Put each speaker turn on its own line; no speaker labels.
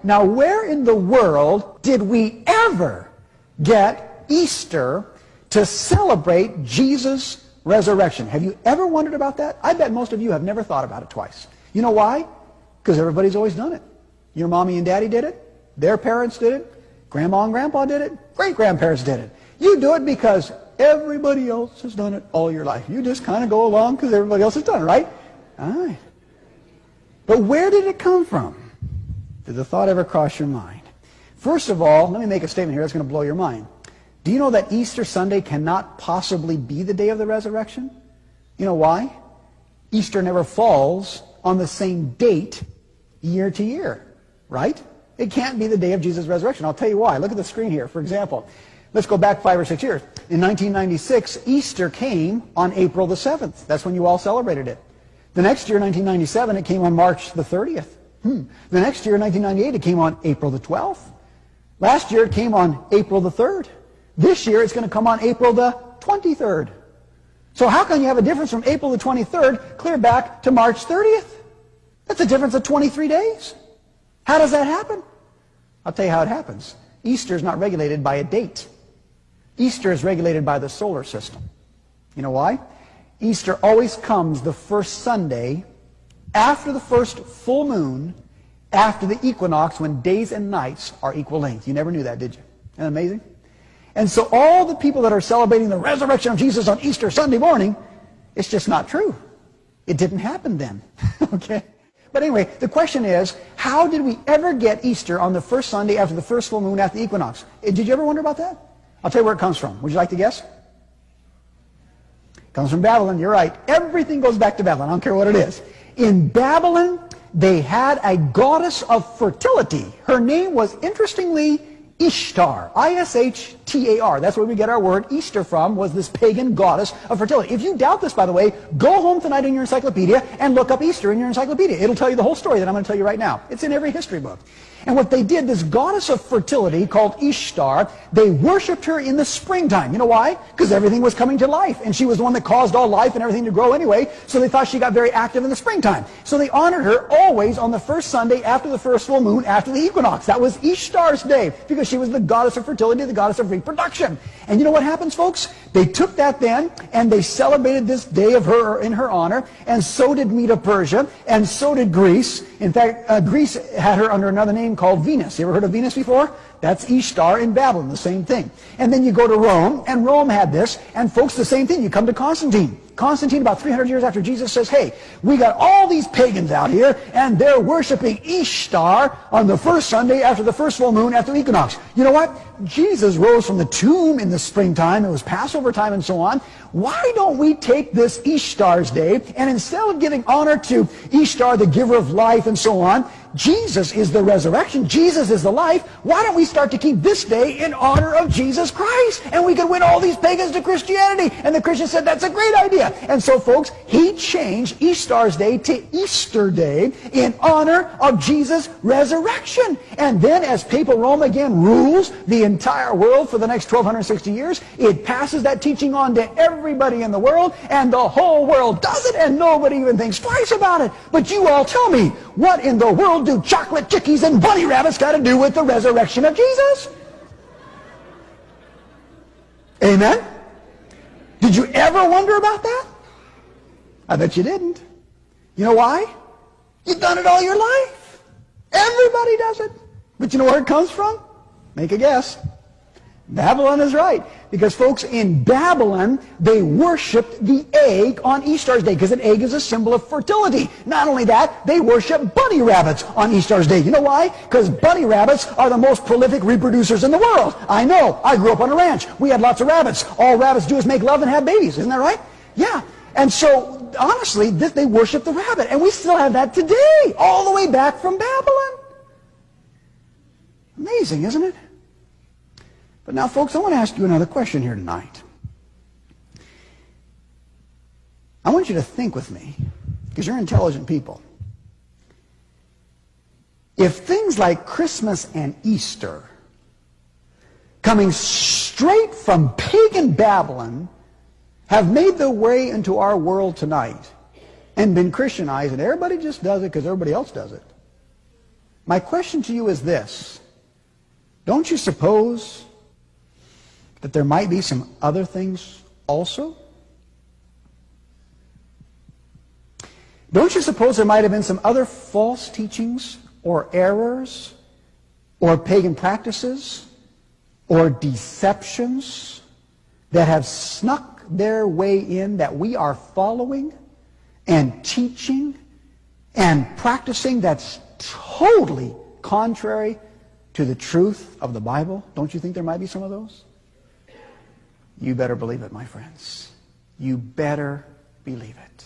Now, where in the world did we ever get Easter to celebrate Jesus' resurrection? Have you ever wondered about that? I bet most of you have never thought about it twice. You know why? Because everybody's always done it. Your mommy and daddy did it. Their parents did it. Grandma and grandpa did it. Great-grandparents did it. You do it because everybody else has done it all your life. You just kind of go along because everybody else has done it, right? All right. But where did it come from? Did the thought ever cross your mind? First of all, let me make a statement here that's going to blow your mind. Do you know that Easter Sunday cannot possibly be the day of the resurrection? You know why? Easter never falls on the same date year to year, right? It can't be the day of Jesus' resurrection. I'll tell you why. Look at the screen here. For example, let's go back 5 or 6 years. In 1996, Easter came on April the 7th. That's when you all celebrated it. The next year, 1997, it came on March the 30th. The next year, 1998, it came on April the 12th. Last year, it came on April the 3rd. This year, it's going to come on April the 23rd. So how can you have a difference from April the 23rd clear back to March 30th? That's a difference of 23 days. How does that happen? I'll tell you how it happens. Easter is not regulated by a date. Easter is regulated by the solar system. You know why? Easter always comes the first Sunday after the first full moon, after the equinox, when days and nights are equal length. You never knew that, did you? Isn't that amazing? And so all the people that are celebrating the resurrection of Jesus on Easter Sunday morning, it's just not true. It didn't happen then. Okay? But anyway, the question is, how did we ever get Easter on the first Sunday after the first full moon after the equinox? Did you ever wonder about that? I'll tell you where it comes from. Would you like to guess? It comes from Babylon. You're right. Everything goes back to Babylon. I don't care what it is. In Babylon, they had a goddess of fertility. Her name was, interestingly, Ishtar. I-S-H-T-A-R. That's where we get our word Easter from, was this pagan goddess of fertility. If you doubt this, by the way, go home tonight in your encyclopedia and look up Easter in your encyclopedia. It'll tell you the whole story that I'm going to tell you right now. It's in every history book. And what they did, this goddess of fertility called Ishtar, they worshipped her in the springtime. You know why? Because everything was coming to life. And she was the one that caused all life and everything to grow anyway. So they thought she got very active in the springtime. So they honored her always on the first Sunday after the first full moon, after the equinox. That was Ishtar's day, because she was the goddess of fertility, the goddess of reproduction. And you know what happens, folks? They took that then, and they celebrated this day of her in her honor, and so did Medo-Persia, and so did Greece. In fact, Greece had her under another name called Venus. You ever heard of Venus before? That's Ishtar in Babylon, the same thing. And then you go to Rome, and Rome had this, and folks, the same thing. You come to Constantine. Constantine, about 300 years after Jesus, says, hey, we got all these pagans out here, and they're worshiping Ishtar on the first Sunday after the first full moon after the equinox. You know what? Jesus rose from the tomb in the springtime. It was Passover time and so on. Why don't we take this Ishtar's day, and instead of giving honor to Ishtar, the giver of life and so on, Jesus is the resurrection. Jesus is the life. Why don't we start to keep this day in honor of Jesus Christ? And we could win all these pagans to Christianity. And the Christians said, that's a great idea. And so, folks, he changed Ishtar's day to Easter Day in honor of Jesus' resurrection. And then as Papal Rome again rules the entire world for the next 1260 years, it passes that teaching on to everybody in the world, and the whole world does it, and nobody even thinks twice about it. But you all tell me, what in the world do chocolate chickies and bunny rabbits got to do with the resurrection of Jesus? Amen? Did you ever wonder about that? I bet you didn't. You know why? You've done it all your life. Everybody does it. But you know where it comes from? Make a guess. Babylon is right. Because, folks, in Babylon, they worshipped the egg on Easter's day, because an egg is a symbol of fertility. Not only that, they worship bunny rabbits on Easter's day. You know why? Because bunny rabbits are the most prolific reproducers in the world. I know. I grew up on a ranch. We had lots of rabbits. All rabbits do is make love and have babies. Isn't that right? Yeah. And so, honestly, they worship the rabbit. And we still have that today, all the way back from Babylon. Amazing, isn't it? But now, folks, I want to ask you another question here tonight. I want you to think with me, because you're intelligent people. If things like Christmas and Easter, coming straight from pagan Babylon, have made their way into our world tonight and been Christianized, and everybody just does it because everybody else does it, My question to you is this. Don't you suppose that there might be some other things also? Don't you suppose there might have been some other false teachings or errors or pagan practices or deceptions that have snuck their way in that we are following and teaching and practicing that's totally contrary to the truth of the Bible? Don't you think there might be some of those? You better believe it, my friends. You better believe it.